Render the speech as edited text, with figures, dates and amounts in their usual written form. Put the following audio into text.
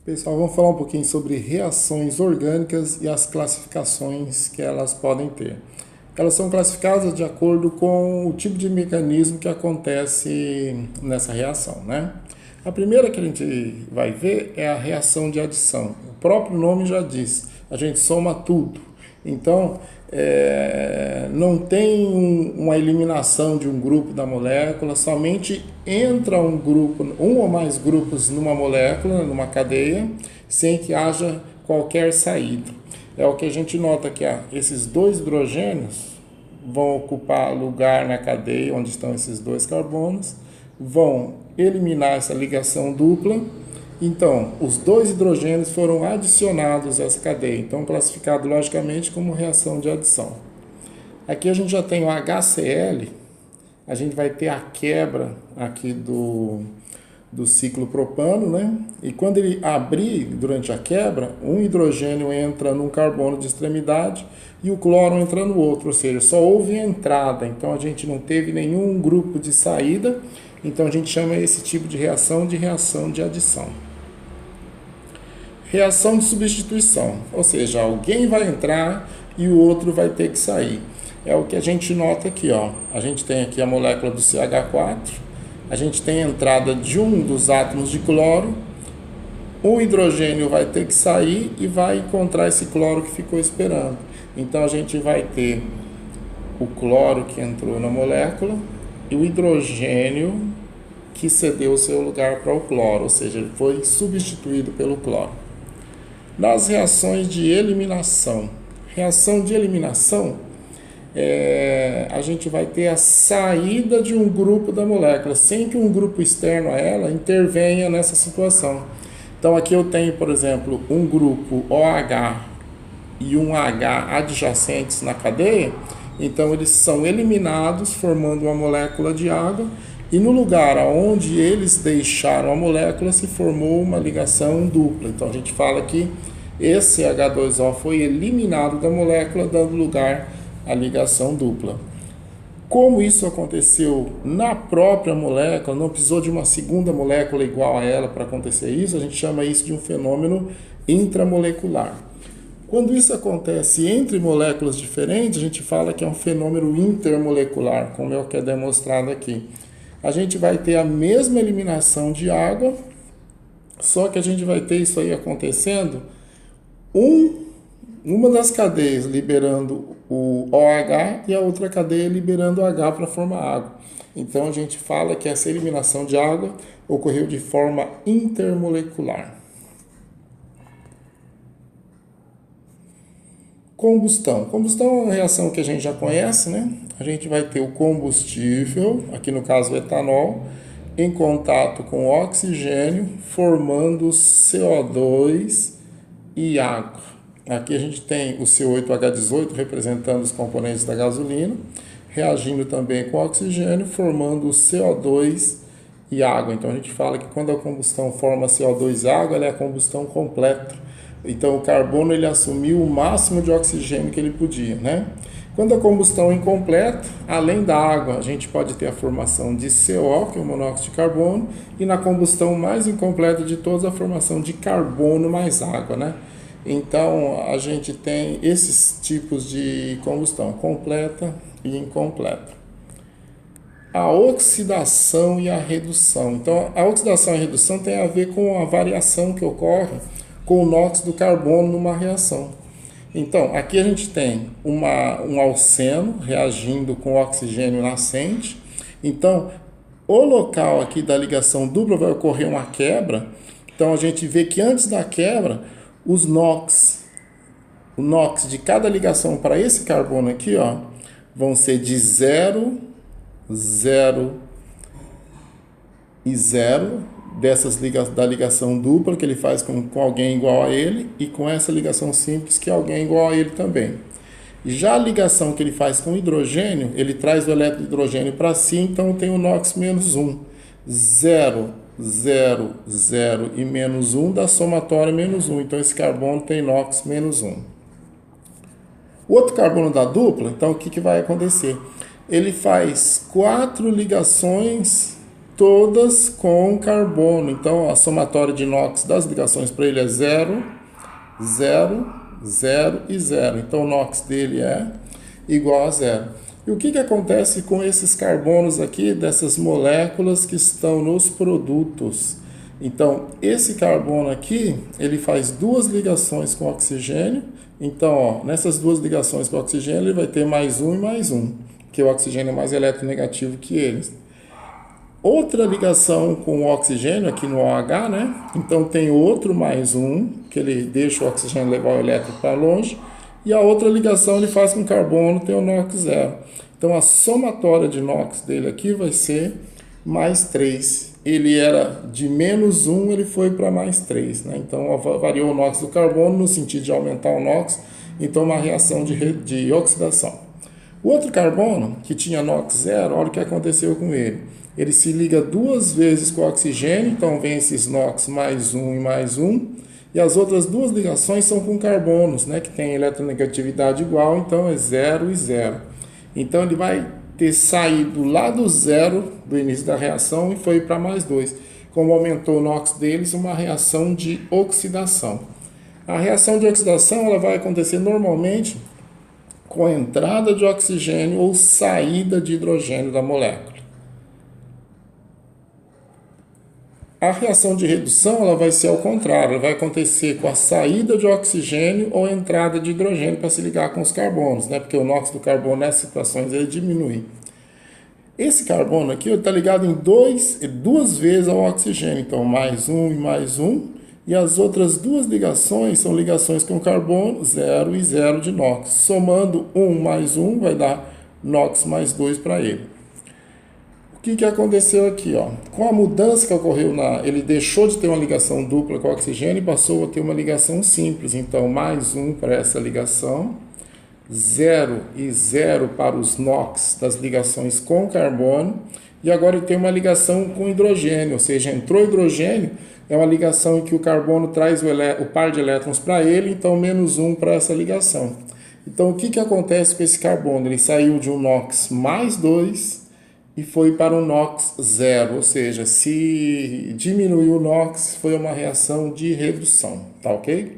Pessoal, vamos falar um pouquinho sobre reações orgânicas e as classificações que elas podem ter. Elas são classificadas de acordo com o tipo de mecanismo que acontece nessa reação, né? A primeira que a gente vai ver é a reação de adição. O próprio nome já diz, a gente soma tudo. Então, não tem uma eliminação de um grupo da molécula, somente entra um grupo, um ou mais grupos numa molécula, numa cadeia, sem que haja qualquer saída. É o que a gente nota aqui, esses dois hidrogênios vão ocupar lugar na cadeia onde estão esses dois carbonos, vão eliminar essa ligação dupla. Então, os dois hidrogênios foram adicionados a essa cadeia, então classificado logicamente como reação de adição. Aqui a gente já tem o HCl, a gente vai ter a quebra aqui do ciclo propano, né? E quando ele abrir durante a quebra, um hidrogênio entra num carbono de extremidade e o cloro entra no outro, ou seja, só houve entrada, então a gente não teve nenhum grupo de saída, então a gente chama esse tipo de reação de adição. Reação de substituição, ou seja, alguém vai entrar e o outro vai ter que sair. É o que a gente nota aqui, ó. A gente tem aqui a molécula do CH4, a gente tem a entrada de um dos átomos de cloro, o hidrogênio vai ter que sair e vai encontrar esse cloro que ficou esperando. Então a gente vai ter o cloro que entrou na molécula e o hidrogênio que cedeu o seu lugar para o cloro, ou seja, ele foi substituído pelo cloro. Nas reações de eliminação, reação de eliminação, a gente vai ter a saída de um grupo da molécula, sem que um grupo externo a ela intervenha nessa situação. Então aqui eu tenho, por exemplo, um grupo OH e um H adjacentes na cadeia, então eles são eliminados formando uma molécula de água e no lugar onde eles deixaram a molécula se formou uma ligação dupla. Então a gente fala que esse H2O foi eliminado da molécula, dando lugar à ligação dupla. Como isso aconteceu na própria molécula, não precisou de uma segunda molécula igual a ela para acontecer isso, a gente chama isso de um fenômeno intramolecular. Quando isso acontece entre moléculas diferentes, a gente fala que é um fenômeno intermolecular, como é o que é demonstrado aqui. A gente vai ter a mesma eliminação de água, só que a gente vai ter isso aí acontecendo, uma das cadeias liberando o OH e a outra cadeia liberando o H para formar água. Então a gente fala que essa eliminação de água ocorreu de forma intermolecular. Combustão. Combustão é uma reação que a gente já conhece, né? A gente vai ter o combustível, aqui no caso o etanol, em contato com o oxigênio, formando CO2 e água. Aqui a gente tem o C8H18 representando os componentes da gasolina, reagindo também com o oxigênio, formando o CO2 e água. Então a gente fala que quando a combustão forma CO2 e água, ela é a combustão completa. Então o carbono ele assumiu o máximo de oxigênio que ele podia, né? Quando a combustão é incompleta, além da água, a gente pode ter a formação de CO, que é o monóxido de carbono, e na combustão mais incompleta de todas, a formação de carbono mais água, né? Então a gente tem esses tipos de combustão, completa e incompleta. A oxidação e a redução. Então a oxidação e a redução tem a ver com a variação que ocorre com o nóxido do carbono numa reação. Então, aqui a gente tem um alceno reagindo com o oxigênio nascente. Então, o local aqui da ligação dupla vai ocorrer uma quebra. Então, a gente vê que antes da quebra, o NOx de cada ligação para esse carbono aqui, ó, vão ser de 0, 0 e 0, da ligação dupla que ele faz com alguém igual a ele e com essa ligação simples que é alguém igual a ele também. Já a ligação que ele faz com hidrogênio, ele traz o elétron de hidrogênio para si, então tem o NOx menos 1. 0, 0, 0 e menos 1 dá somatória menos 1. Então esse carbono tem NOx menos 1. O outro carbono da dupla, então o que vai acontecer? Ele faz 4 ligações todas com carbono. Então, a somatória de NOx das ligações para ele é 0, 0, 0 e 0. Então, o NOx dele é igual a 0. E o que acontece com esses carbonos aqui, dessas moléculas que estão nos produtos? Então, esse carbono aqui, ele faz duas ligações com oxigênio. Então, ó, nessas duas ligações com oxigênio, ele vai ter mais um e mais um, porque o oxigênio é mais eletronegativo que eles. Outra ligação com o oxigênio aqui no OH, né? Então, tem outro mais um, que ele deixa o oxigênio levar o elétron para longe. E a outra ligação ele faz com carbono, tem o NOx 0. Então, a somatória de NOx dele aqui vai ser mais 3. Ele era de menos 1, ele foi para mais 3. Né? Então, variou o NOx do carbono no sentido de aumentar o NOx. Então, uma reação de oxidação. O outro carbono, que tinha NOx 0, olha o que aconteceu com ele. Ele se liga duas vezes com o oxigênio, então vem esses NOx mais 1 e mais 1. E as outras duas ligações são com carbonos, né, que tem eletronegatividade igual, então é 0 e 0. Então ele vai ter saído lá do 0 do início da reação e foi para mais 2. Como aumentou o NOx deles, uma reação de oxidação. A reação de oxidação ela vai acontecer normalmente com a entrada de oxigênio ou saída de hidrogênio da molécula. A reação de redução ela vai ser ao contrário, ela vai acontecer com a saída de oxigênio ou a entrada de hidrogênio para se ligar com os carbonos, né? Porque o NOx do carbono nessas situações ele diminui. Esse carbono aqui está ligado em duas vezes ao oxigênio, então mais um e mais um, e as outras duas ligações são ligações com carbono, 0 e 0 de NOx. Somando 1 mais 1 vai dar NOx mais 2 para ele. O que aconteceu aqui? Ó? Com a mudança que ocorreu, ele deixou de ter uma ligação dupla com o oxigênio e passou a ter uma ligação simples. Então, mais 1 para essa ligação, 0 e 0 para os NOx das ligações com carbono. E agora ele tem uma ligação com hidrogênio, ou seja, entrou hidrogênio, é uma ligação em que o carbono traz o par de elétrons para ele, então menos 1 para essa ligação. Então, o que acontece com esse carbono? Ele saiu de um NOx mais 2 e foi para o NOx 0, ou seja, se diminuiu o NOx, foi uma reação de redução, tá ok?